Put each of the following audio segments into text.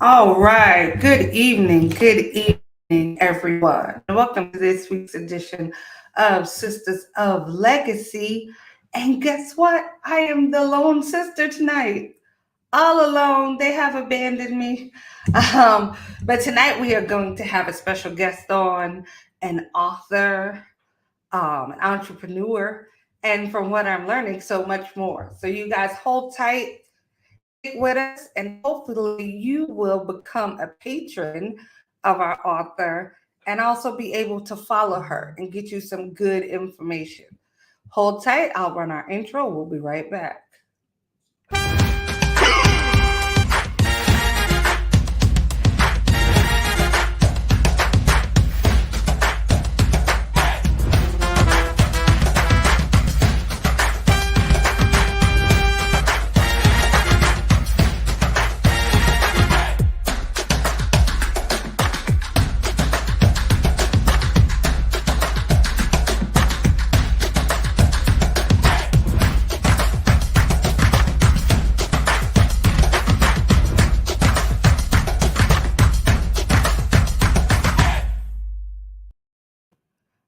All right. Good evening. Good evening, everyone. Welcome to this week's edition of Sisters of Legacy. And guess what? I am the lone sister tonight. All alone. They have abandoned me. But tonight we are going to have a special guest on, an author, an entrepreneur, and from what I'm learning, so much more. So you guys hold tight, stick with us, and hopefully you will become a patron of our author and also be able to follow her and get you some good information. Hold tight, I'll run our intro. We'll be right back.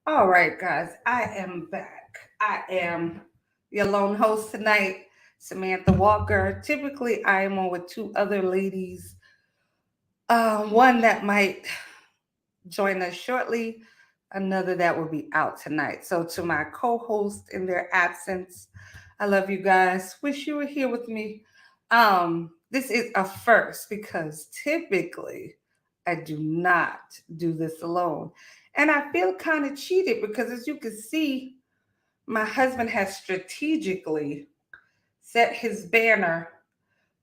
All right, guys, I am back. I am your lone host tonight, Samantha Walker. Typically, I am on with two other ladies, one that might join us shortly, another that will be out tonight. So, to my co host in their absence, I love you guys. Wish you were here with me. This is a first because typically I do not do this alone. And I feel kind of cheated because, as you can see, my husband has strategically set his banner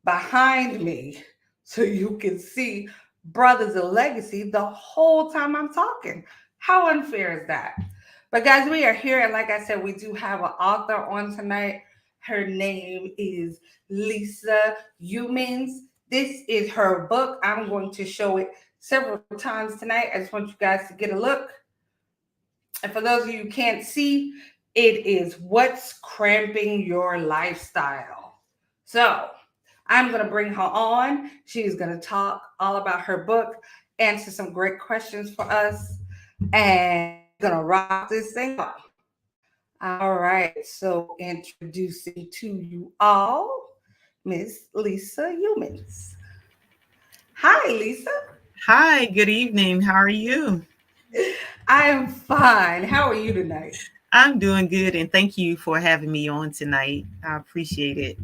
behind me so you can see Brothers of Legacy the whole time I'm talking. How unfair is that? But guys, we are here, and like I said, we do have an author on tonight. Her name is Lisa Youmans. This is her book. I'm going to show it several times tonight. I just want you guys to get a look. And for those of you who can't see, it is What's Cramping Your Lifestyle. So I'm going to bring her on. She's going to talk all about her book, answer some great questions for us, and going to rock this thing up. All right. So introducing to you all, Miss Lisa Youmans. Hi, Lisa. Hi, good evening. How are you? I am fine. How are you tonight? I'm doing good and thank you for having me on tonight. I appreciate it.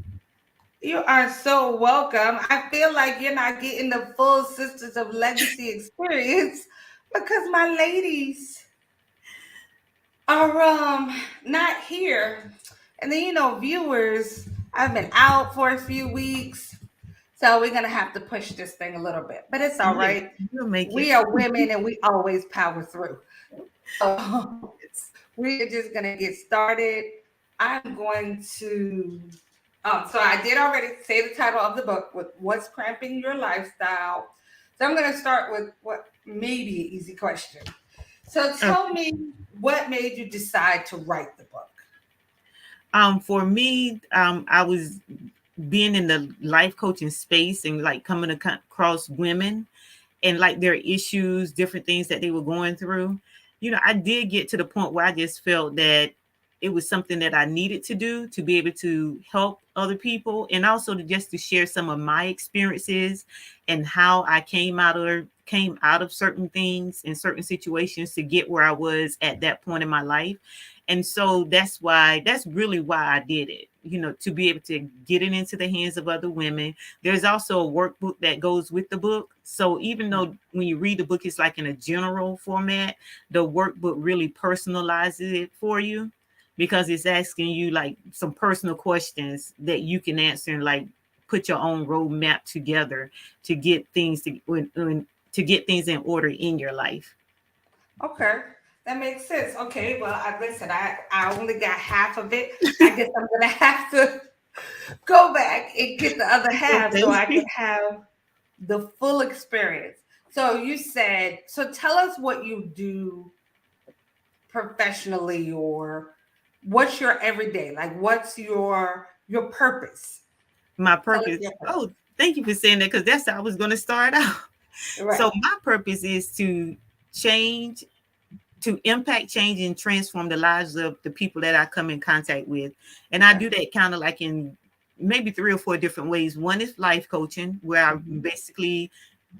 You are so welcome. I feel like you're not getting the full Sisters of Legacy experience because my ladies are not here. And then viewers, I've been out for a few weeks. So we're gonna have to push this thing a little bit. But it's all Yeah, right. you'll make it. We are women and we always power through. So we are just gonna get started. I'm going to so I did already say the title of the book with What's Cramping Your Lifestyle. So I'm gonna start with what may be an easy question. So Uh, tell me what made you decide to write the book? for me, I was being in the life coaching space and like coming across women and like their issues, different things that they were going through. I did get to the point where I just felt that it was something that I needed to do to be able to help other people and also to just to share some of my experiences and how I came out of certain things in certain situations to get where I was at that point in my life. And so that's really why I did it, to be able to get it into the hands of other women. There's also a workbook that goes with the book. So even though when you read the book, it's like in a general format, the workbook really personalizes it for you because it's asking you like some personal questions that you can answer and like put your own roadmap together to get to get things in order in your life. Okay, that makes sense. Okay, well, listen, I only got half of it. I guess I'm gonna have to go back and get the other half so I can Okay. have the full experience. So you said, so tell us what you do professionally, or what's your everyday, like what's your purpose? My Tell us purpose. your Oh, purpose. Thank you for saying that because that's how I was going to start out. Right. So my purpose is to change, to impact, change, and transform the lives of the people that I come in contact with. And I Okay. do that kind of like in maybe 3 or 4 different ways. One is life coaching, where I Mhm. basically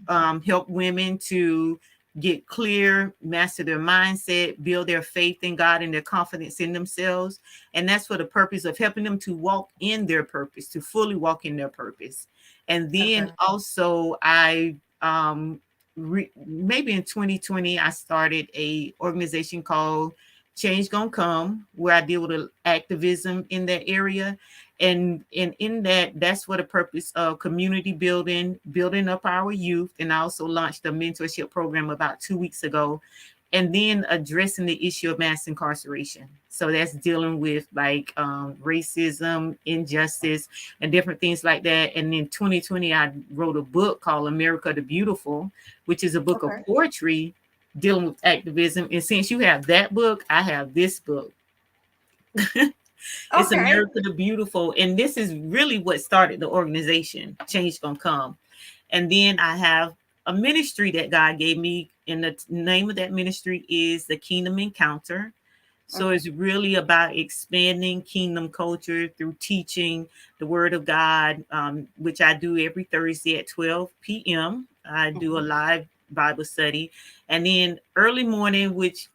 help women to get clear, master their mindset, build their faith in God and their confidence in themselves. And that's for the purpose of helping them to walk in their purpose, to fully walk in their purpose. And then Okay. also I maybe in 2020 I started a organization called Change Gonna Come, where I deal with activism in that area. And in that, that's for the purpose of community building, building up our youth. And I also launched a mentorship program about 2 weeks ago, and then addressing the issue of mass incarceration. So that's dealing with like racism, injustice, and different things like that. And in 2020 I wrote a book called America the Beautiful, which is a book of Okay. poetry dealing with activism. And since you have that book, I have this book. It's Okay. America the Beautiful. And this is really what started the organization, Change Gonna Come. And then I have a ministry that God gave me, and the name of that ministry is the Kingdom Encounter. So Okay. it's really about expanding kingdom culture through teaching the Word of God, which I do every Thursday at 12 p.m. I do a Mhm. live Bible study. And then early morning, which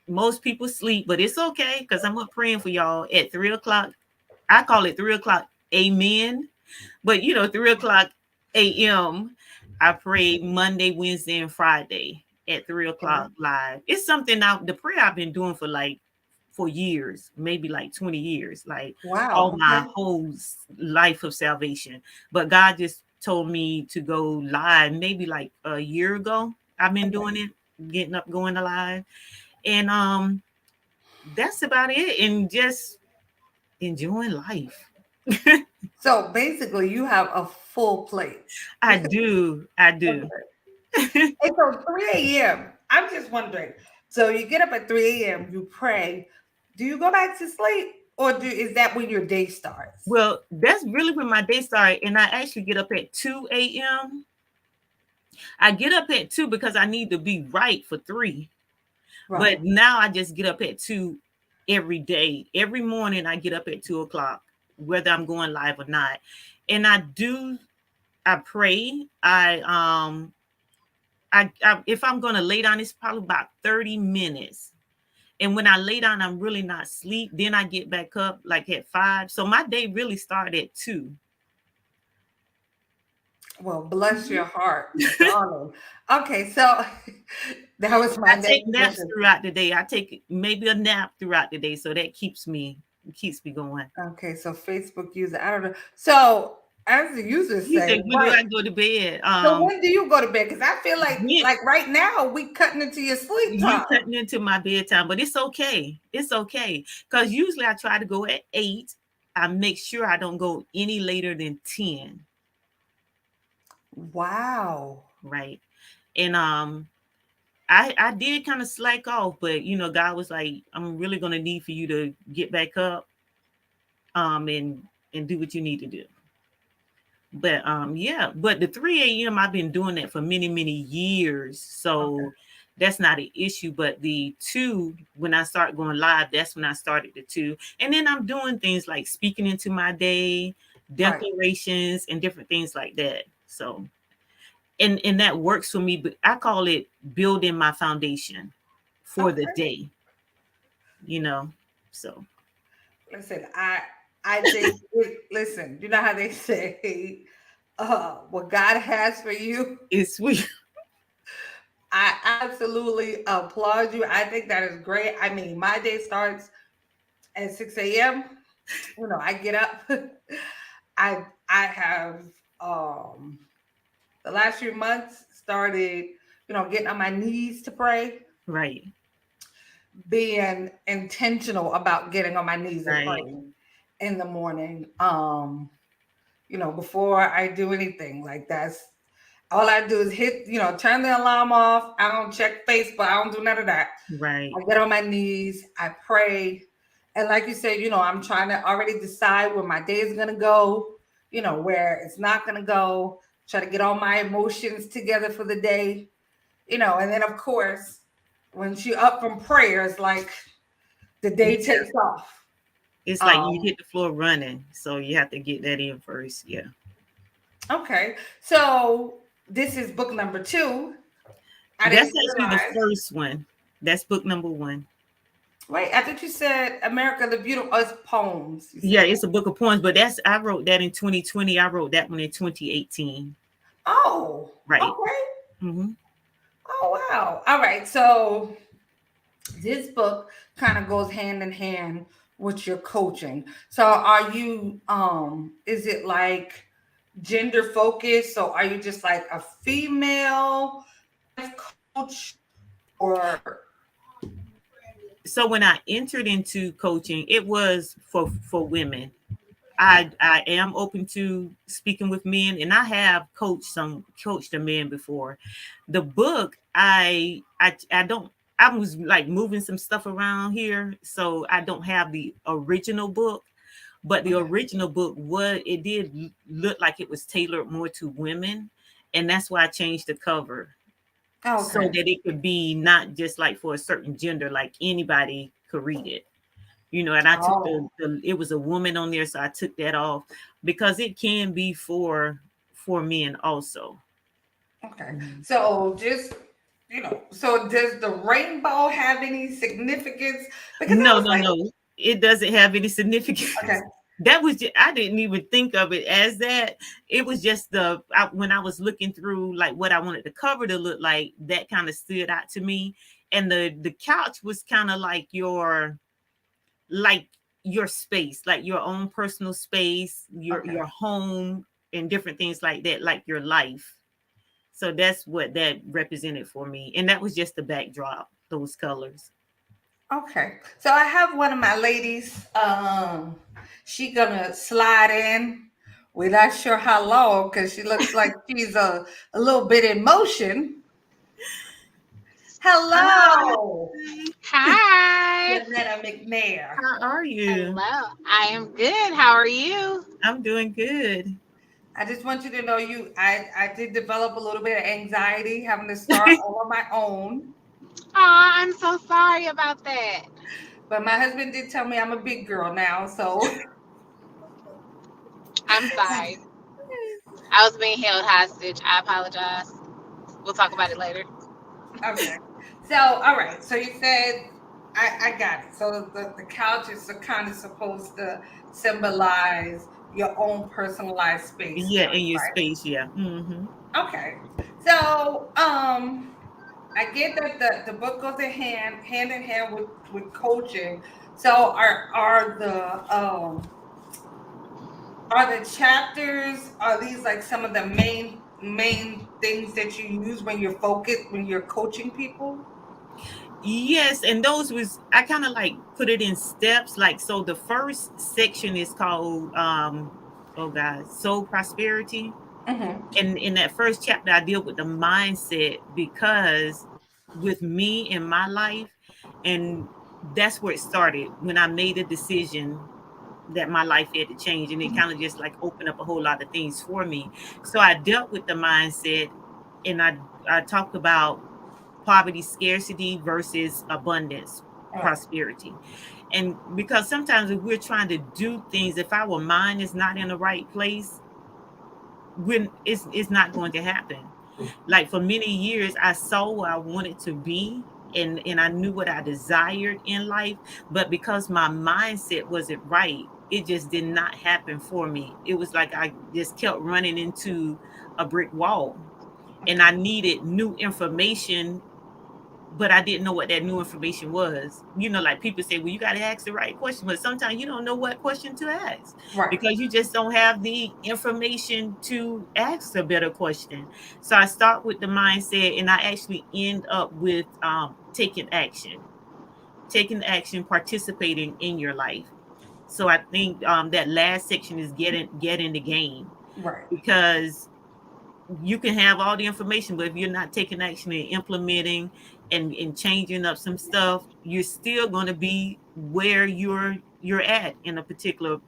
most people sleep, but it's okay because I'm up praying for y'all at 3 o'clock. I call it 3 o'clock. Amen. But 3 o'clock a.m. I pray Monday, Wednesday, and Friday at 3 o'clock live. It's something out the prayer I've been doing for years, maybe like 20 years, like all Wow. my Okay. whole life of salvation. But God just told me to go live maybe like a year ago. I've been Okay. doing it, getting up, going live. And that's about it. And just enjoying life. So basically, you have a full plate. I do. I do. Okay. And so 3 a.m. I'm just wondering. So you get up at 3 a.m. You pray. Do you go back to sleep, or is that when your day starts? Well, that's really when my day started. And I actually get up at 2 a.m. I get up at 2 because I need to be right for 3. Right. But now I just get up at 2 every day. Every morning I get up at 2 o'clock, whether I'm going live or not. And I pray. I if I'm gonna lay down, it's probably about 30 minutes. And when I lay down, I'm really not asleep. Then I get back up like at 5. So my day really started at 2. Well, bless Mhm. your heart, darling. Okay, so that was my I next take naps question. throughout the day. I take maybe a nap throughout the day, so that keeps me going. Okay, so Facebook user, I don't know. So as the users You say, say, when do right. I go to bed? So when do you go to bed? Because I feel When like right now we cutting into your sleep you time. cutting into my bedtime, but it's okay. It's okay because usually I try to go at 8. I make sure I don't go any later than 10, Wow. right? And I did kind of slack off, but God was like, I'm really gonna need for you to get back up, and do what you need to do. But yeah, but the 3 a.m. I've been doing that for many, many years. Okay. So that's not an issue. But the 2, when I start going live, that's when I started the 2. And then I'm doing things like speaking into my day, Right. declarations, and different things like that. So and that works for me, but I call it building my foundation for the Okay. day, you know. So Listen, I think listen, you know how they say what God has for you? it's sweet. I absolutely applaud you. I think that is great. I mean, my day starts at 6 a.m. I get up. I have um the last few months started, getting on my knees to pray, Right, being intentional about getting on my knees and right, praying in the morning. Before I do anything. Like that's all I do is turn the alarm off. I don't check Facebook. I don't do none of that. right, I get on my knees, I pray. And like you said, I'm trying to already decide where my day is gonna go. where it's not going to go, try to get all my emotions together for the day, and then of course, when she up from prayers, like the day Yeah. takes off. It's like you Um, hit the floor running, so you have to get that in first. Yeah. okay. So this is book number two. I That's didn't actually the realize. first one. That's book number one. Wait, I thought you said America the Beautiful Us poems. You Yeah, said. it's a book of poems, but that's I wrote that in 2020. I wrote that one in 2018. Oh, Right. okay. Hmm. Oh, wow. All right. So this book kind of goes hand in hand with your coaching. So are you is it like gender focused? So are you just like a female life coach or So when I entered into coaching, it was for women. I am open to speaking with men, and I have coached a man before. The book I don't. I was like moving some stuff around here, so I don't have the original book. But the okay. original book, what it did look like it was tailored more to women, and that's why I changed the cover Oh, so okay. that it could be not just like for a certain gender, like anybody could read it. And I took Oh, it was a woman on there, so I took that off because it can be for men also. okay. Mhm. So just so does the rainbow have any significance? Because I No, was no, like, no. It doesn't have any significance. okay, That was I didn't even think of it as that. It was just when I was looking through like what I wanted the cover to look like, that kind of stood out to me. And the couch was kind of like your space, like your own personal space, okay. your home, and different things like that, like your life. So that's what that represented for me, and that was just the backdrop, those colors. Okay. So I have one of my ladies. She gonna slide in. We're not sure how long because she looks like she's a little bit in motion. Hi, Hello, Hi. Janetta McNair. how are you? Hello. I am good. How are you? I'm doing good. I just want you to know I did develop a little bit of anxiety having to start all on my own. Aw, I'm so sorry about that. But my husband did tell me I'm a big girl now, so I'm sorry. I was being held hostage. I apologize. We'll talk about it later. okay. So, all right. So you said I got it. So the couch is kind of supposed to symbolize your own personalized space Yeah, now, in your right? space, yeah. Hmm. Okay. So I get that the book goes hand in hand with coaching. So are the chapters, are these like some of the main things that you use when you're focused when you're coaching people? Yes, and those was I kind of like put it in steps. Like so the first section is called oh god, soul prosperity. Mm-hmm. And in that first chapter I deal with the mindset because with me in my life, and that's where it started when I made a decision that my life had to change, and it kind of just like opened up a whole lot of things for me. So I dealt with the mindset, and I talked about poverty, scarcity versus abundance, All right. prosperity. And because sometimes if we're trying to do things, if our mind is not in the right place, when it's not going to happen. Like for many years I saw where I wanted to be, and I knew what I desired in life, but because my mindset wasn't right, it just did not happen for me. It was like I just kept running into a brick wall, and I Okay. needed new information, but I didn't know what that new information was. Like people say, well, you got to ask the right question, but sometimes you don't know what question to ask Right. because you just don't have the information to ask a better question. So I start with the mindset, and I actually end up with taking action, participating in your life. So I think that last section is getting the game, Right. because you can have all the information, but if you're not taking action and implementing and changing up some stuff, you're still going to be where you're at in a particular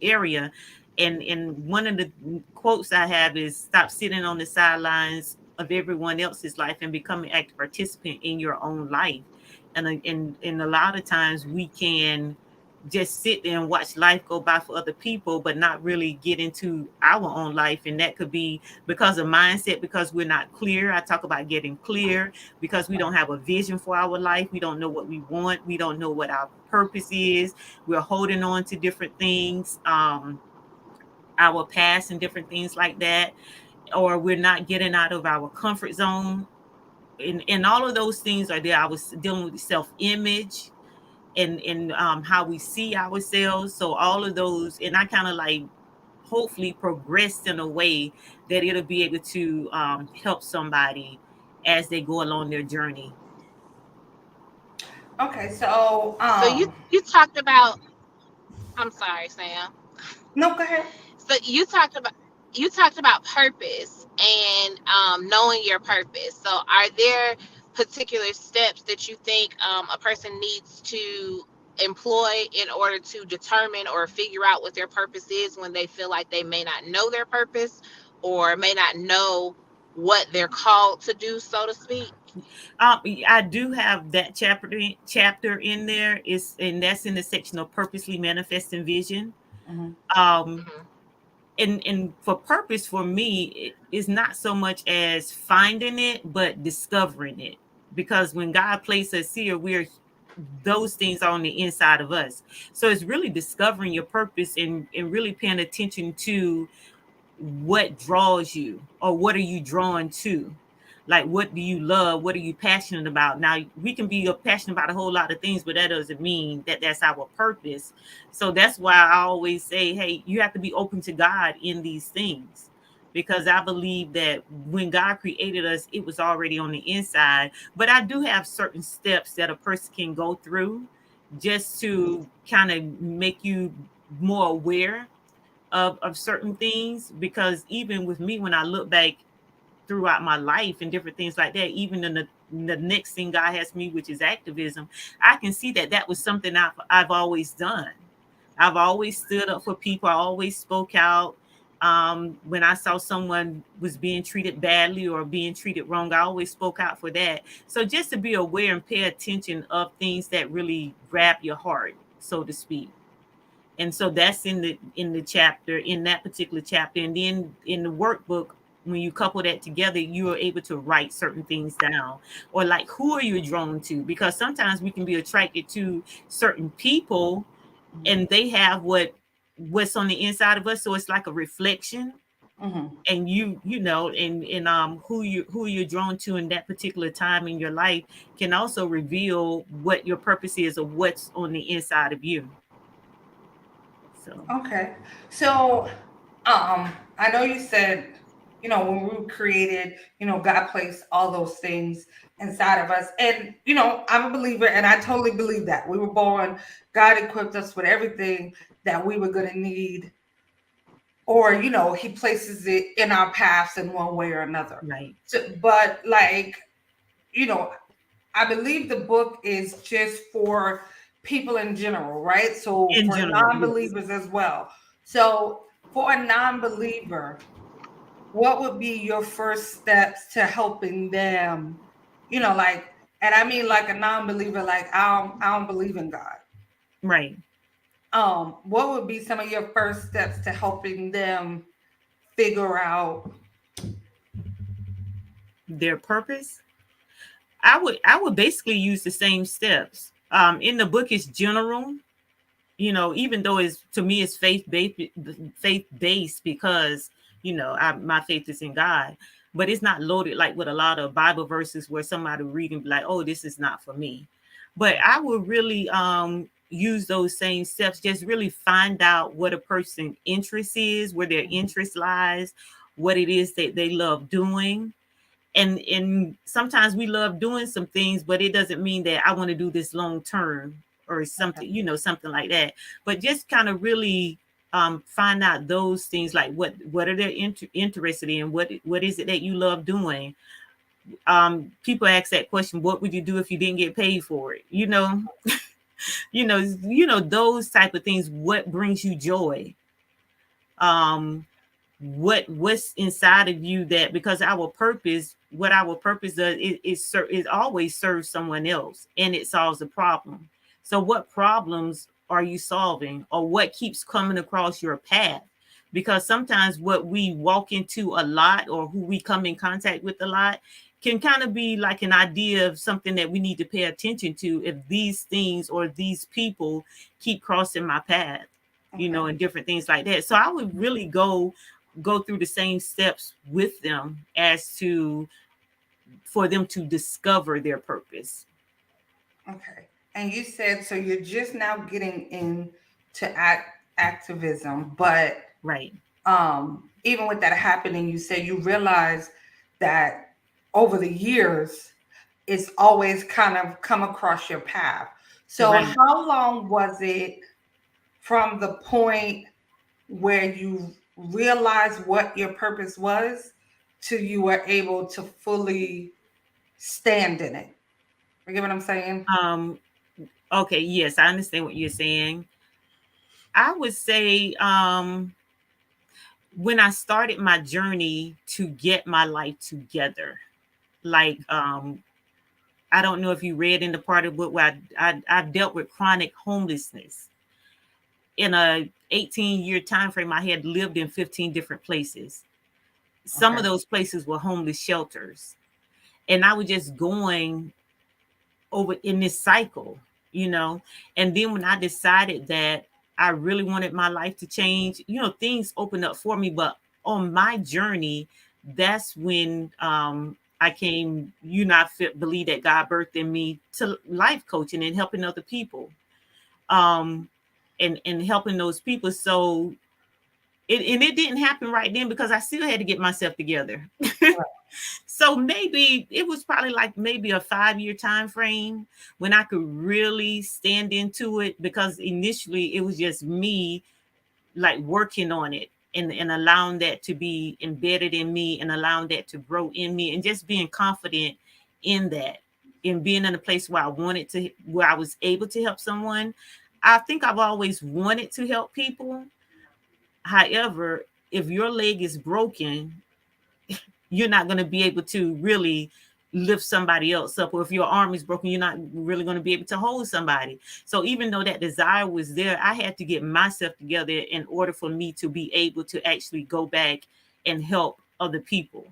area. And one of the quotes I have is, stop sitting on the sidelines of everyone else's life and become an active participant in your own life. And a lot of times we can just sit there and watch life go by for other people, but not really get into our own life. And that could be because of mindset, because we're not clear. I talk about getting clear, because we don't have a vision for our life. We don't know what we want. We don't know what our purpose is. We're holding on to different things, our past and different things like that, or we're not getting out of our comfort zone. And all of those things are there. I was dealing with self-image and how we see ourselves. So all of those, and I kind of like hopefully progressed in a way that it'll be able to help somebody as they go along their journey. Okay, so So you talked about. I'm sorry, Sam. no, go ahead. So you talked about purpose and knowing your purpose. So are there particular steps that you think a person needs to employ in order to determine or figure out what their purpose is when they feel like they may not know their purpose or may not know what they're called to do, so to speak? I do have that chapter in there. And that's in the section of purposely manifesting vision. Mm-hmm. Um, Hmm. and for purpose for me, it is not so much as finding it, but discovering it. Because when God placed us here, we're those things are on the inside of us. So it's really discovering your purpose and really paying attention to what draws you, or what are you drawn to. Like, what do you love, what are you passionate about? Now, we can be passionate about a whole lot of things, but that doesn't mean that that's our purpose. So that's why I always say, hey, you have to be open to God in these things, because I believe that when God created us, it was already on the inside. But I do have certain steps that a person can go through just to kind of make you more aware of certain things. Because even with me, when I look back throughout my life and different things like that, even in the next thing God has me, which is activism, I can see that that was something I've always done. I've always stood up for people. I always spoke out. When I saw someone was being treated badly or being treated wrong, I always spoke out for that. So just to be aware and pay attention of things that really grab your heart, so to speak. And so that's in the chapter, in that particular chapter. And then in the workbook, when you couple that together, you are able to write certain things down. Or like, who are you drawn to? Because sometimes we can be attracted to certain people, and they have what's on the inside of us. So it's like a reflection. Mm-hmm. And and who you're drawn to in that particular time in your life can also reveal what your purpose is, or what's on the inside of you. So Okay. So, I know you said, when we were created, God placed all those things inside of us. And, I'm a believer and I totally believe that. We were born, God equipped us with everything that we were going to need, or, He places it in our paths in one way or another. right. So, but, like, you know, I believe the book is just for people in general, right? So In for general, yes. non-believers as well. So for a non-believer, what would be your first steps to helping them? Like, and I mean like a non-believer, like I don't believe in God. Right. What would be some of your first steps to helping them figure out? Their purpose. I would basically use the same steps. In the book is general, even though it's, to me, it's faith based, because my faith is in God. But it's not loaded like with a lot of Bible verses where somebody read and be like, oh, this is not for me. But I would really use those same steps. Just really find out what a person's interest is, where their interest lies, what it is that they love doing. And sometimes we love doing some things, but it doesn't mean that I want to do this long term or Okay. something, something like that. But just kind of really find out those things, like what are they interested in, what is it that you love doing. People ask that question, what would you do if you didn't get paid for it? Those type of things. What brings you joy? um what's inside of you, that because our purpose, what our purpose does, it always serves someone else, and it solves a problem. So what problems are you solving, or what keeps coming across your path? Because sometimes what we walk into a lot, or who we come in contact with a lot, can kind of be like an idea of something that we need to pay attention to, if these things or these people keep crossing my path, Okay. and different things like that. So I would really go through the same steps with them, as to for them to discover their purpose. Okay. And you said so you're just now getting into activism, but Right. even with that happening, you said you realized that over the years, it's always kind of come across your path. So, Right. how long was it from the point where you realized what your purpose was to you were able to fully stand in it? You get what I'm saying? Um okay, yes, I understand what you're saying. I would say when I started my journey to get my life together, like I don't know if you read in the part of the book where I've dealt with chronic homelessness. In a 18-year time frame, I had lived in 15 different places. Some Okay. of those places were homeless shelters, and I was just going over in this cycle. And then when I decided that I really wanted my life to change, things opened up for me. But on my journey, that's when I came, believe that God birthed in me to life coaching and helping other people, um and helping those people. So it didn't happen right then, because I still had to get myself together. So maybe it was probably like maybe a 5-year time frame when I could really stand into it, because initially it was just me, like, working on it, and allowing that to be embedded in me, and allowing that to grow in me, and just being confident in that, in being in a place where where I was able to help someone. I think I've always wanted to help people. However, if your leg is broken, you're not going to be able to really lift somebody else up. Or if your arm is broken, you're not really going to be able to hold somebody. So even though that desire was there, I had to get myself together in order for me to be able to actually go back and help other people.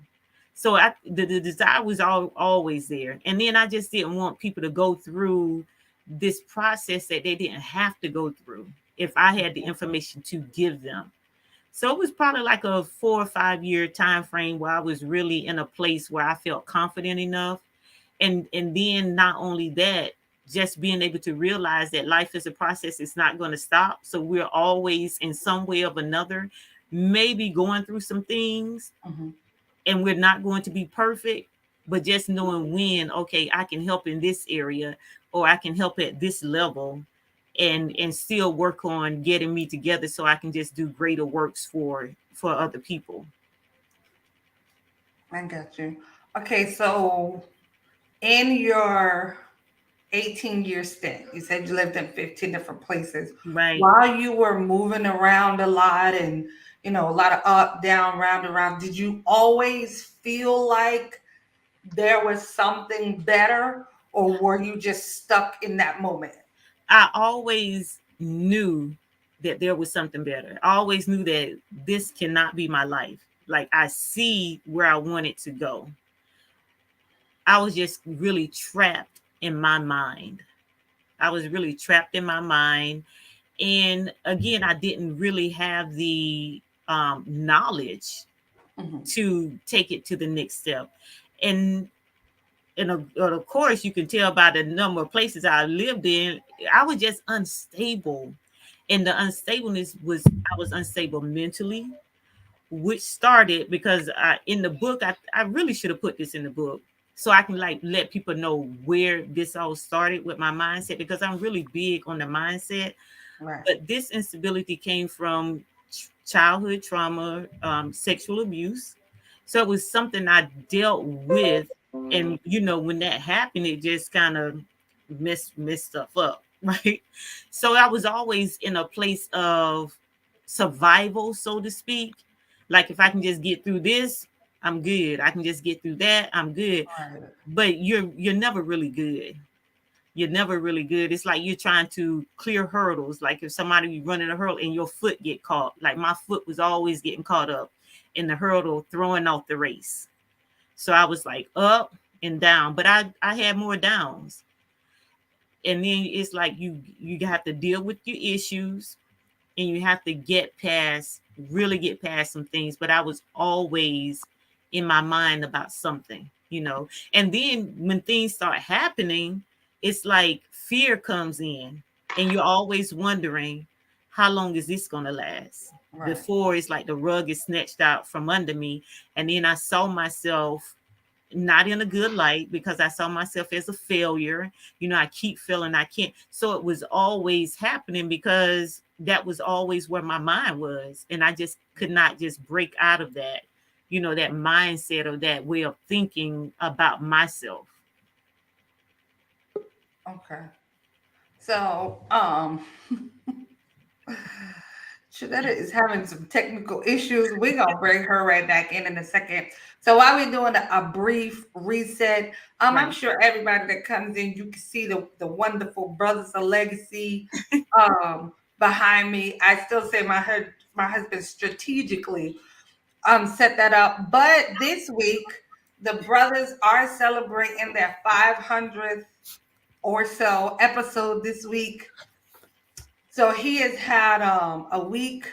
So the desire was always there. And then I just didn't want people to go through this process that they didn't have to go through if I had the information to give them. So it was probably like a 4 or 5 year time frame where I was really in a place where I felt confident enough. And then not only that, just being able to realize that life is a process, it's not going to stop. So we're always in some way of another, maybe going through some things, Mhm. and we're not going to be perfect, but just knowing when, okay, I can help in this area, or I can help at this level, and still work on getting me together so I can just do greater works for other people. I got you. Okay, so in your 18-year stint, you said you lived in 15 different places. Right. While you were moving around a lot and, a lot of up, down, round, around, did you always feel like there was something better, or were you just stuck in that moment? I always knew that there was something better. I always knew that this cannot be my life. Like, I see where I wanted to go. I was just really trapped in my mind. I was really trapped in my mind. And again, I didn't really have the knowledge Mhm. to take it to the next step. And of course, you can tell by the number of places I lived in, I was just unstable. And the unstableness was, I was unstable mentally, which started because in the book, I really should have put this in the book so I can like let people know where this all started with my mindset, because I'm really big on the mindset. Right. But this instability came from childhood trauma, sexual abuse. So it was something I dealt with. And, when that happened, it just kind of messed stuff up. Right. So I was always in a place of survival, so to speak. Like if I can just get through this, I'm good. I can just get through that, I'm good. Right. But you're never really good. You're never really good. It's like you're trying to clear hurdles. Like if somebody running a hurdle and your foot get caught, like my foot was always getting caught up in the hurdle, throwing off the race. So I was like up and down, but I had more downs. And then it's like you have to deal with your issues, and you have to really get past some things. But I was always in my mind about something, you know. And then when things start happening, it's like fear comes in, and you're always wondering, how long is this going to last? Right. Before it's like the rug is snatched out from under me. And then I saw myself not in a good light, because I saw myself as a failure. You know, I keep feeling I can't. So it was always happening because that was always where my mind was. And I just could not just break out of that, you know, that mindset or that way of thinking about myself. Okay. So, Shanetta is having some technical issues. We're gonna bring her right back in a second. So while we're doing a brief reset, I'm Right. sure everybody that comes in, you can see the wonderful Brothers of Legacy behind me. I still say my husband strategically set that up. But this week, the brothers are celebrating their 500th or so episode this week. So he has had a week.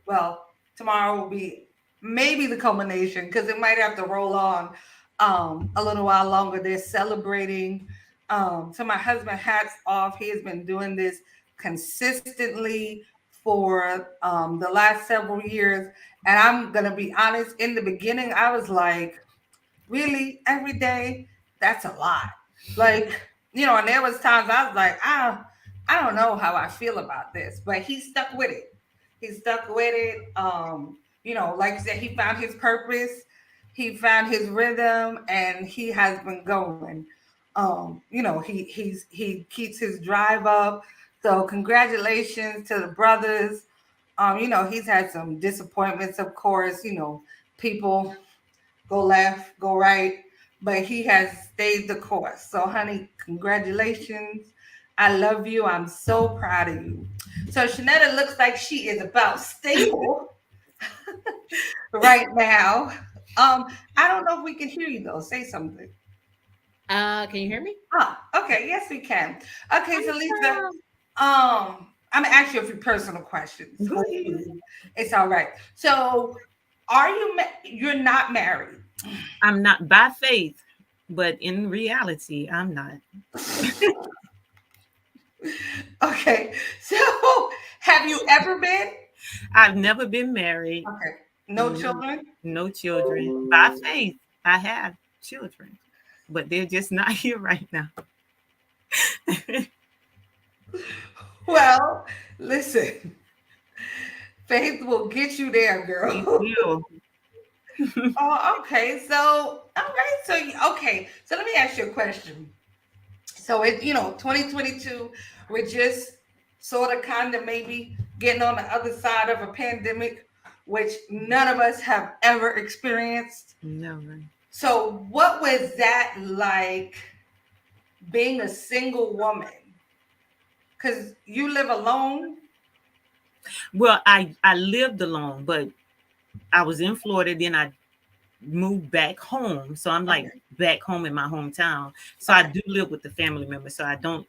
Well, tomorrow will be maybe the culmination because it might have to roll on a little while longer. They're celebrating. So my husband, hats off. He has been doing this consistently for the last several years. And I'm gonna be honest. In the beginning, I was like, really, every day? That's a lot. Like, and there was times I was like, I don't know how I feel about this, but he stuck with it. He stuck with it. Like you said, he found his purpose, he found his rhythm, and he has been going. He keeps his drive up. So congratulations to the brothers. He's had some disappointments, of course, people go left, go right, but he has stayed the course. So, honey, congratulations. I love you. I'm so proud of you. So, Shanetta looks like she is about stable right now. I don't know if we can hear you though. Say something. Can you hear me? Okay. Yes, we can. Okay, so Lisa, I'm gonna ask you a few personal questions. Go ahead. Hopefully, it's all right. So, you're not married? I'm not by faith, but in reality, I'm not. Okay. So, have you ever been? I've never been married. Okay. No No, children? no children. By faith, I have children, but they're just not here right now. Well, listen, faith will get you there, It girl. will. Oh, okay. So, all right. So, okay. So, let me ask you a question. So, 2022, we're just sort of kind of maybe getting on the other side of a pandemic, which none of us have ever experienced. Never. So, what was that like being a single woman? Because you live alone. Well, I lived alone, but I was in Florida. Then I moved back home, so I'm like Okay. back home in my hometown. So I Okay. do live with the family members. So I don't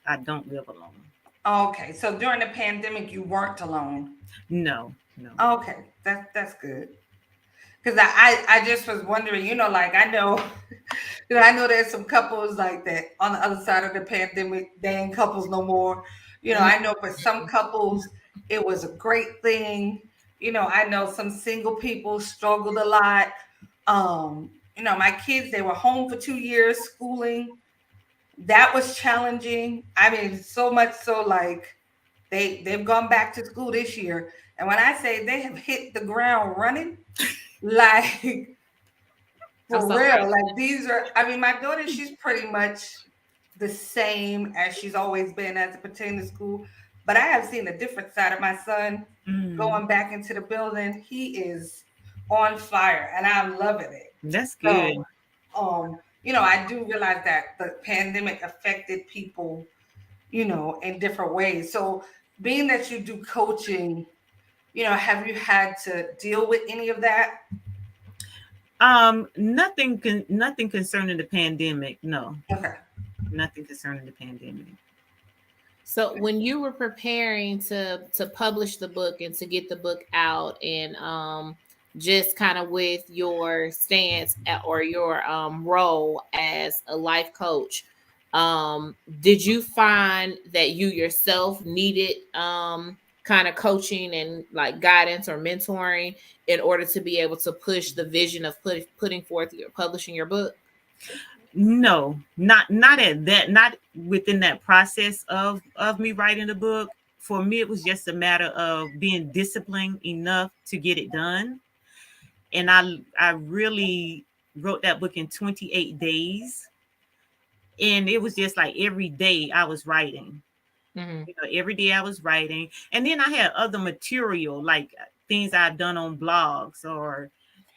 live alone. Okay. So during the pandemic, you weren't alone. No, no. Okay. That's good. Because I just was wondering, like I know, I know there's some couples like that on the other side of the pandemic. They ain't couples no more. I know for some couples it was a great thing. I know some single people struggled a lot. My kids, they were home for 2 years schooling. That was challenging. I mean, so much so like they've gone back to school this year. And when I say they have hit the ground running, like I'm for so proud. real, like these are, I mean, my daughter, she's pretty much the same as she's always been as it pertains to school. But I have seen a different side of my son. Mm, going back into the building. He is on fire, and I'm loving it. that's good. So, I do realize that the pandemic affected people, in different ways. So, being that you do coaching, have you had to deal with any of that? Nothing concerning the pandemic. No, Okay. nothing concerning the pandemic. So when you were preparing to publish the book and to get the book out, and just kind of with your stance or your role as a life coach, did you find that you yourself needed kind of coaching and like guidance or mentoring in order to be able to push the vision of putting forth your publishing your book? No, not at that, not within that process of me writing the book. For me, it was just a matter of being disciplined enough to get it done. And I really wrote that book in 28 days. And it was just like every day I was writing. Mm-hmm. Every day I was writing. And then I had other material, like things I've done on blogs or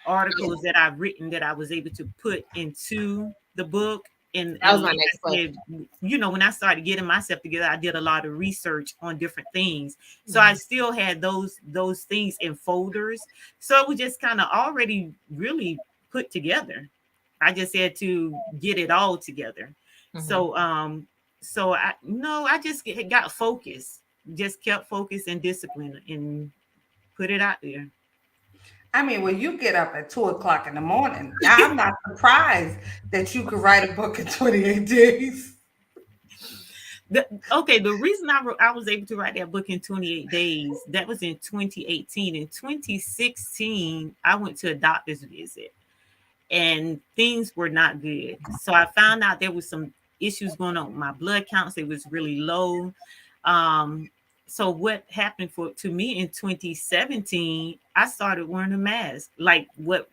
articles that I've written that I was able to put into the book. That was And my like next I question. said, when I started getting myself together, I did a lot of research on different things. So I Mhm. still had those things in folders. So it was just kind of already really put together. I just had to get it all together. Mhm. So I no, I just got focused, just kept focused and discipline and put it out there. I mean, when you get up at 2 o'clock in the morning, I'm not surprised that you could write a book in 28 days. The reason I was able to write that book in 28 days, that was in 2018. In 2016, I went to a doctor's visit and things were not good. So I found out there was some issues going on with my blood counts. It was really low. Um, so what happened to me in 2017, I started wearing a mask, like what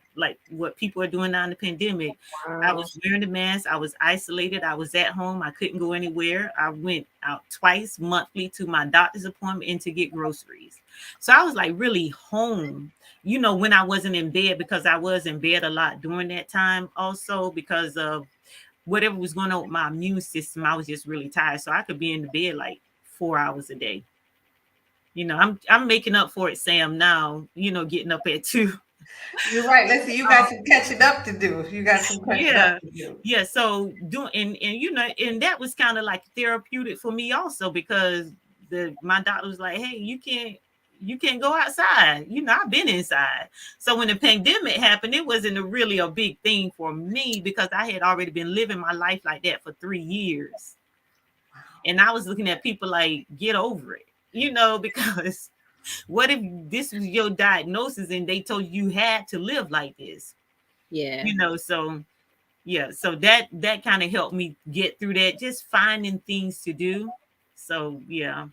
people are doing now in the pandemic. I Wow. was wearing the mask. I was isolated. I was at home. I couldn't go anywhere. I went out twice monthly to my doctor's appointment and to get groceries. So I was like really home, when I wasn't in bed, because I was in bed a lot during that time, also because of whatever was going on with my immune system. I was just really tired. So I could be in the bed like 4 hours a day. I'm making up for it, Sam, now, getting up at 2. You're right. Listen, you got some catching up to do. You got some catching up Yeah. to do. Yeah. So doing and that was kind of like therapeutic for me also, because my doctor was like, hey, you can't go outside. I've been inside. So when the pandemic happened, it wasn't really a big thing for me because I had already been living my life like that for 3 years. And I was looking at people like, get over it, because what if this was your diagnosis and they told you had to live like this? Yeah. So yeah, so that kind of helped me get through that, just finding things to do. So yeah.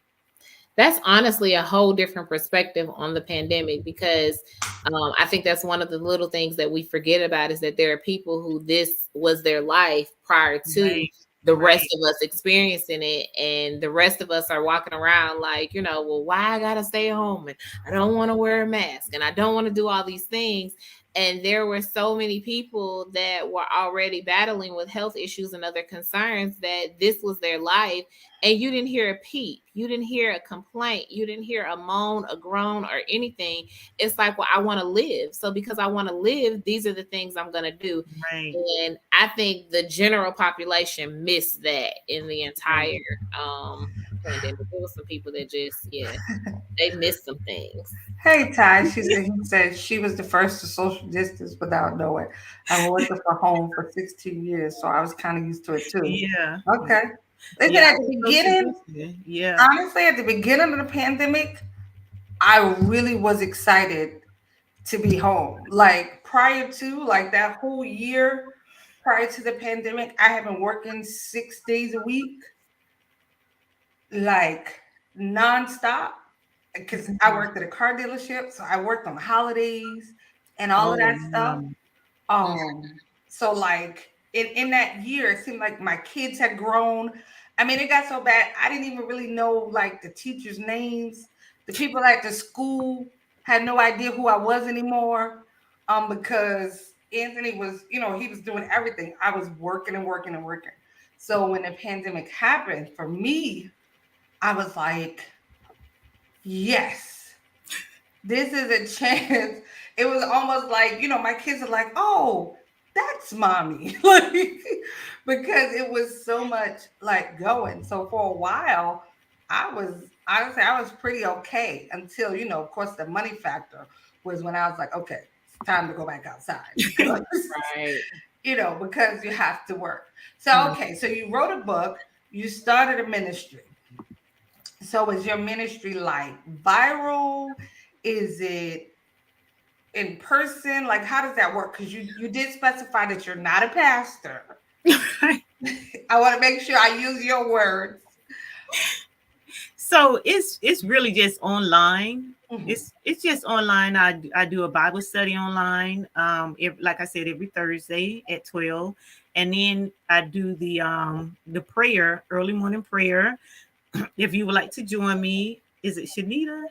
That's honestly a whole different perspective on the pandemic, because I think that's one of the little things that we forget about, is that there are people who this was their life prior to Right. the rest Right. of us experiencing it, and the rest of us are walking around like, well, why I gotta stay home, and I don't want to wear a mask, and I don't want to do all these things. And there were so many people that were already battling with health issues and other concerns that this was their life, and you didn't hear a peep, you didn't hear a complaint, you didn't hear a moan, a groan, or anything. It's like, well, I want to live. So because I want to live, these are the things I'm going to do. Right. And I think the general population missed that in the entire Right. pandemic. There was some people that just, they missed some things. Hey Ty, he said she was the first to social distance without knowing. I've been working from home for 16 years, so I was kind of used to it too. Yeah. Okay. Listen, Yeah. I at was the social beginning, distancing. Yeah. honestly, at the beginning of the pandemic, I really was excited to be home. Like prior to like that whole year prior to the pandemic, I have been working 6 days a week, like nonstop. Because I Mhm. worked at a car dealership, so I worked on holidays and all of Oh that stuff. wow. So like in that year, it seemed like my kids had grown. I mean, it got so bad I didn't even really know like the teachers' names. The people at the school had no idea who I was anymore. Because Anthony was, he was doing everything. I was working and working and working. So when the pandemic happened, for me, I was like, yes, this is a chance. It was almost like, my kids are like, oh, that's mommy. Like, because it was so much like going. So for a while, honestly, I was pretty okay until, of course, the money factor was when I was like, okay, it's time to go back outside because, Right. because you have to work. So, okay, so you wrote a book, you started a ministry. So is your ministry like viral? Is it in person? Like, how does that work? Because you did specify that you're not a pastor. I want to make sure I use your words. So it's really just online. It's just online. I do a Bible study online. Like I said, every Thursday at 12. And then I do the prayer, early morning prayer. If you would like to join me, is it Shanetta?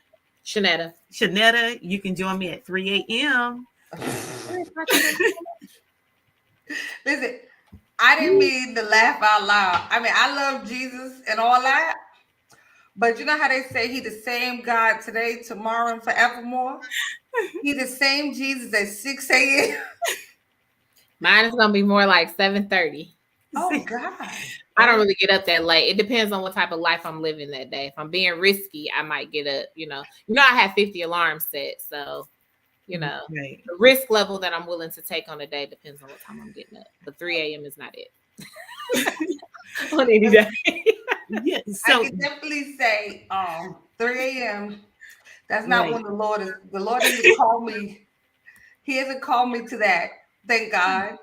Shanetta, you can join me at 3 a.m. Listen, I didn't mean to laugh out loud. I mean, I love Jesus and all that. But you know how they say he the same God today, tomorrow, and forevermore? He the same Jesus at 6 a.m. Mine is gonna be more like 7:30. Oh God. I don't really get up that late. It depends on what type of life I'm living that day. If I'm being risky, I might get up, I have 50 alarms set. So, Right. the risk level that I'm willing to take on a day depends on what time I'm getting up. But 3 a.m. is not it. On any day. Yeah, so I can definitely say 3 a.m. That's not when the Lord didn't call me. He hasn't called me to that. Thank God.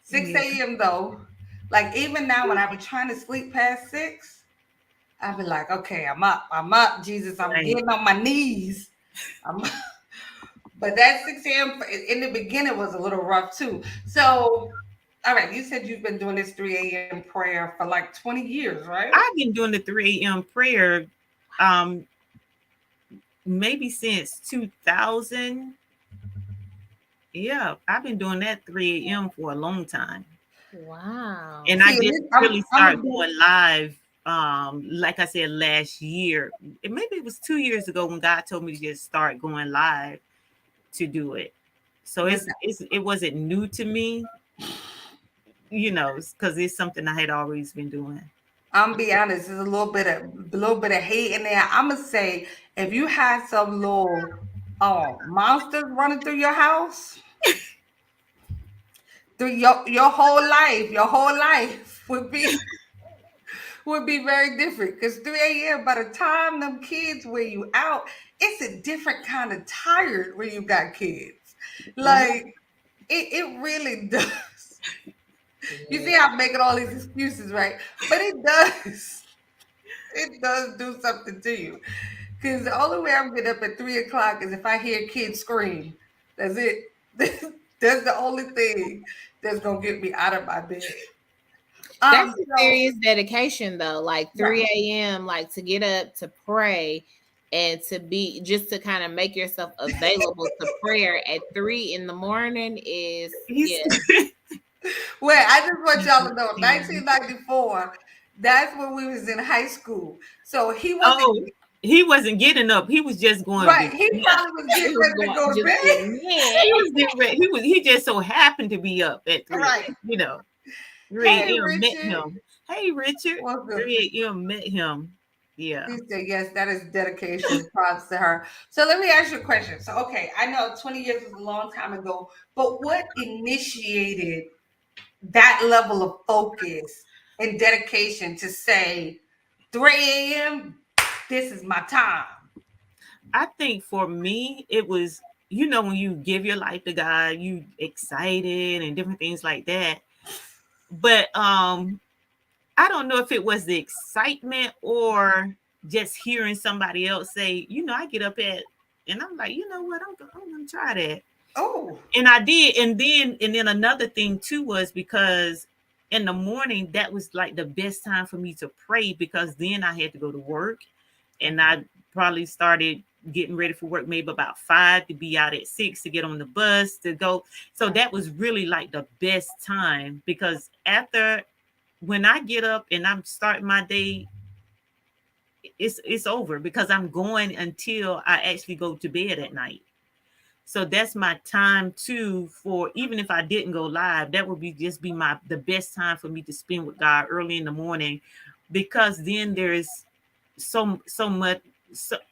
6 a.m. though. Like even now when I be trying to sleep past 6, I be like, okay, I'm up, Jesus. I'm getting on my knees. But that 6 a.m. in the beginning was a little rough too. So all right, you said you've been doing this 3 a.m. prayer for like 20 years, right? I've been doing the 3 a.m. prayer maybe since 2000. Yeah, I've been doing that 3 a.m. for a long time. Wow. And I didn't really start going live, like I said, last year. Maybe it was 2 years ago when God told me to just start going live to do it. So it wasn't new to me, because it's something I had always been doing. I'm be honest, there's a little bit of hate in there. I'm gonna say if you had some little monsters running through your house, through your whole life would be very different. Because 3 a.m. by the time them kids wear you out, it's a different kind of tired when you got kids. Like it really does. You see, I'm making all these excuses, right? But it does. It does do something to you. Because the only way I'm getting up at 3 o'clock is if I hear kids scream. That's it. That's the only thing that's going to get me out of my bed. That's a serious dedication, though. Like 3 a.m., like to get up to pray and to be just to kind of make yourself available to prayer at 3 in the morning is Well, I just want y'all to know, 1994, that's when we was in high school. So he wasn't getting up. He was just going. Right. He probably was getting ready to go to bed. He just so happened to be up at 3. Right. 3 a.m. met him. Hey, Richard. 3 a.m. met him. Yeah. He said, yes, that is dedication. Props to her. So let me ask you a question. So, okay, I know 20 years was a long time ago, but what initiated that level of focus and dedication to say 3 a.m., this is my time? I think for me, it was, when you give your life to God, you excited and different things like that. But I don't know if it was the excitement or just hearing somebody else say, I get up at, and I'm like, you know what, I'm gonna try that. Oh. And I did. And then another thing too was because in the morning, that was like the best time for me to pray, because then I had to go to work and I probably started getting ready for work maybe about 5 to be out at 6 to get on the bus to go. So that was really like the best time, because after, when I get up and I'm starting my day, it's over, because I'm going until I actually go to bed at night. So that's my time too, for even if I didn't go live, that would be just be my the best time for me to spend with God early in the morning, because then there's so much,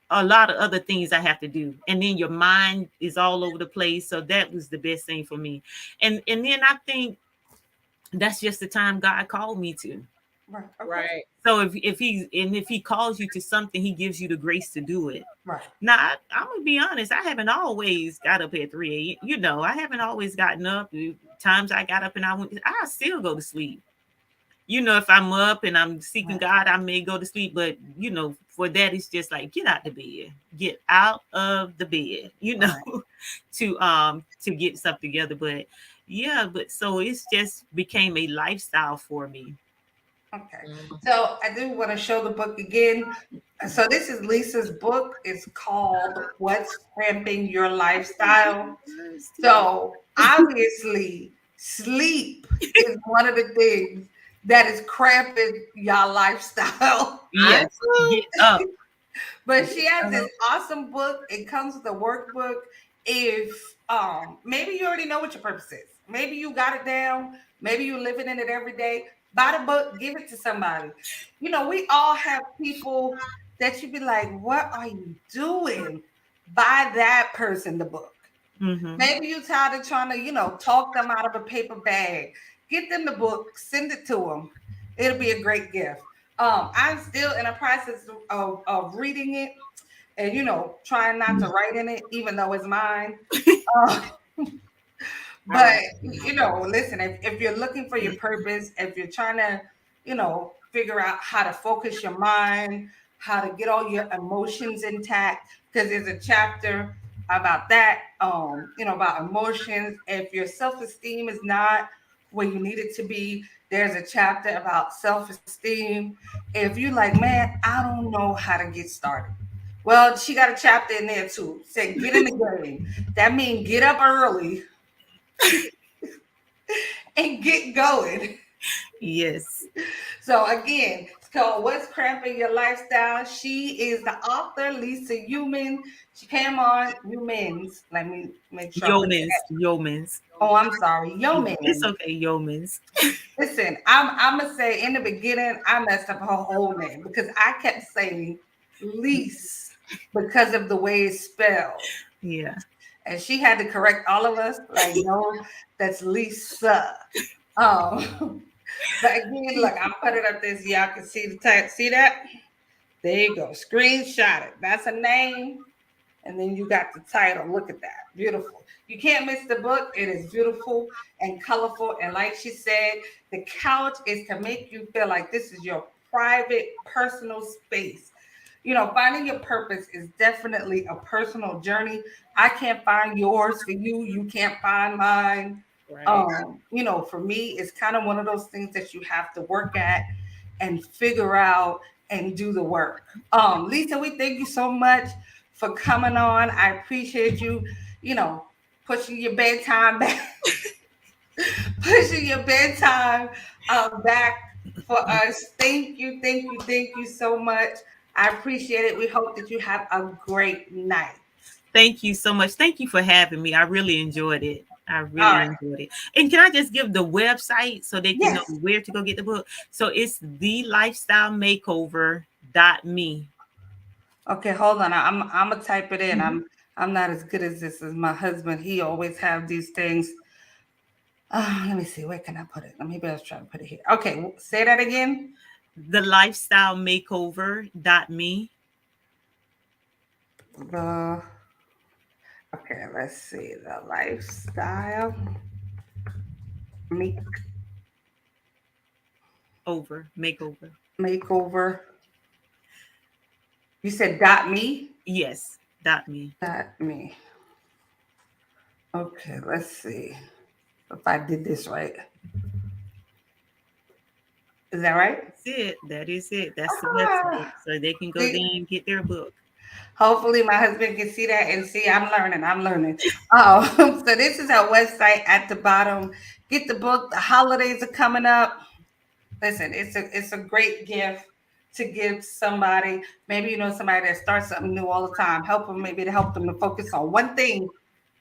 a lot of other things I have to do, and then your mind is all over the place. So that was the best thing for me. And then I think that's just the time God called me to. Right. Okay. Right. So if he calls you to something, he gives you the grace to do it. Right. Now, I'm gonna be honest. I haven't always got up at 3 a.m. I haven't always gotten up. Times I got up and I still go to sleep. If I'm up and I'm seeking God, I may go to sleep. But for that, it's just like, get out the bed, get out of the bed, Right. to get stuff together. But yeah, but so it's just became a lifestyle for me. Okay. Mhm. So I do want to show the book again. So this is Lisa's book. It's called What's Cramping Your Lifestyle. So obviously, sleep is one of the things that is cramping y'all lifestyle. Yes, Honestly, get up. But she has this awesome book. It comes with a workbook. If maybe you already know what your purpose is. Maybe you got it down. Maybe you're living in it every day. Buy the book, give it to somebody. We all have people that you be like, what are you doing? Buy that person the book. Mm-hmm. Maybe you tired of trying to, talk them out of a paper bag. Get them the book, send it to them. It'll be a great gift. I'm still in a process of reading it and, trying not to write in it, even though it's mine. Uh, but, listen, if you're looking for your purpose, if you're trying to, figure out how to focus your mind, how to get all your emotions intact, because there's a chapter about that, about emotions. If your self-esteem is not where you need it to be, there's a chapter about self-esteem. If you like, man, I don't know how to get started. Well, she got a chapter in there too. Say, get in the game. That means get up early and get going. Yes. So again, it's called What's Cramping Your Lifestyle. She is the author, Lisa Youmans. She came on Youmans. Let me make sure I put Yeomans. that. Yeomans. Oh, I'm sorry. It's Youmans. okay, Yeomans. Listen, I'm gonna say in the beginning, I messed up her whole name because I kept saying Lease because of the way it's spelled. Yeah. And she had to correct all of us, like, no, that's Lisa. Um, but again, look, I'm putting up this. Y'all can see the type. See that? There you go. Screenshot it. That's a name. And then you got the title. Look at that. Beautiful. You can't miss the book. It is beautiful and colorful. And like she said, the couch is to make you feel like this is your private, personal space. Finding your purpose is definitely a personal journey. I can't find yours for you. You can't find mine. right. For me, it's kind of one of those things that you have to work at and figure out and do the work. Lisa, we thank you so much for coming on. I appreciate you, pushing your bedtime back, pushing your bedtime back for us. Thank you so much. I appreciate it. We hope that you have a great night. Thank you so much. Thank you for having me. I really enjoyed it. I All really right. enjoyed it. And can I just give the website so they can know Yes. where to go get the book? So it's thelifestylemakeover.me. Okay, hold on. I'm gonna type it in. Mhm. I'm not as good as this as my husband. He always have these things. Let me see. Where can I put it? Maybe I was trying to put it here. Okay, say that again. Thelifestylemakeover.me. The Okay, let's see. The lifestyle make Makeover. makeover. You said dot me? Yes, .me. Dot me. Okay, let's see if I did this right. Is that right? That's it. That is it. That's the Ah, website. So they can go there see, and get their book. Hopefully, my husband can see that and see I'm learning. I'm learning. So this is our website at the bottom. Get the book. The holidays are coming up. Listen, it's a great gift to give somebody. Maybe you know somebody that starts something new all the time. Help them, maybe to help them to focus on one thing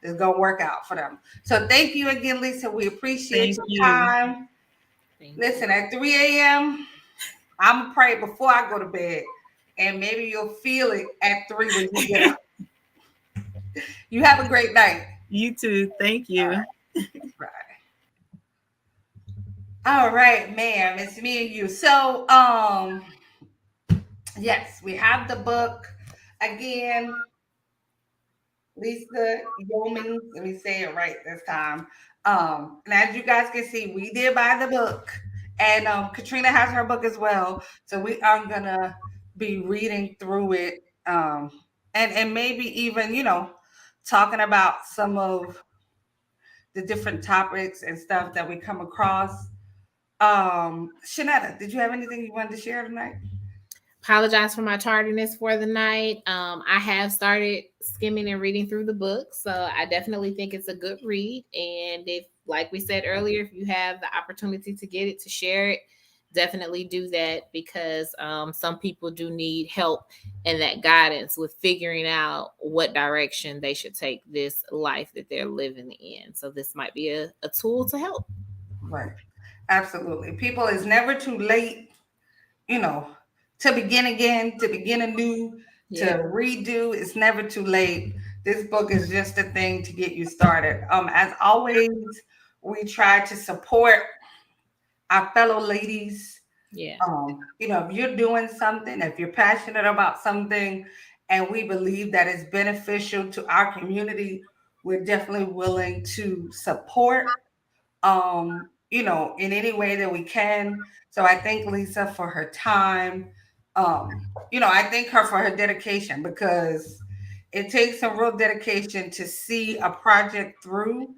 that's gonna work out for them. So thank you again, Lisa. We appreciate Thank your you. time. Thank Listen, you. at 3 a.m., I'm gonna pray before I go to bed, and maybe you'll feel it at 3 when you get up. You have a great night. You too. Thank All you. right, bye. All right, ma'am. It's me and you. So, yes, we have the book again. Lisa Youmans. Let me say it right this time. And as you guys can see, we did buy the book, and Katrina has her book as well. So we are gonna be reading through it, and maybe even talking about some of the different topics and stuff that we come across. Shanetta, did you have anything you wanted to share tonight? Apologize for my tardiness for the night. I have started skimming and reading through the book, so I definitely think it's a good read. And if, like we said earlier, if you have the opportunity to get it, to share it, definitely do that, because some people do need help and that guidance with figuring out what direction they should take this life that they're living in. So this might be a tool to help. Right. Absolutely. People, it's never too late, you know, to begin again, to begin anew, to Yeah. redo. It's never too late. This book is just a thing to get you started. As always, we try to support our fellow ladies. Yeah. If you're doing something, if you're passionate about something, and we believe that it's beneficial to our community, we're definitely willing to support in any way that we can. So I thank Lisa for her time. I thank her for her dedication, because it takes some real dedication to see a project through.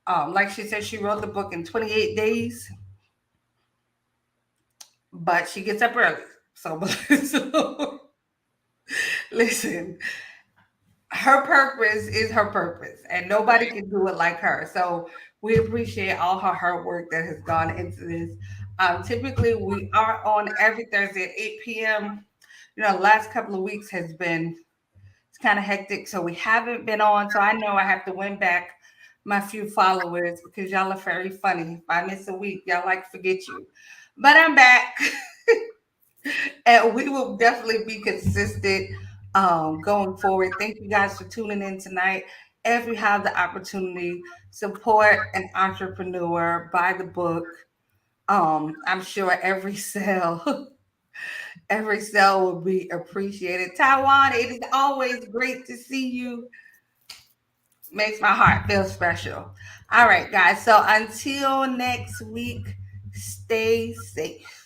Like she said, she wrote the book in 28 days, but she gets up early. So, so listen, her purpose is her purpose, and nobody can do it like her. So we appreciate all her hard work that has gone into this. Typically, we are on every Thursday at 8 p.m. The last couple of weeks has been, it's kind of hectic, so we haven't been on. So I know I have to win back my few followers, because y'all are very funny. If I miss a week, y'all like forget you, but I'm back. And we will definitely be consistent going forward. Thank you guys for tuning in tonight. If you have the opportunity, support an entrepreneur, buy the book. I'm sure every sale, every sale will be appreciated. Taiwan, it is always great to see you. Makes my heart feel special. All right, guys. So until next week, stay safe.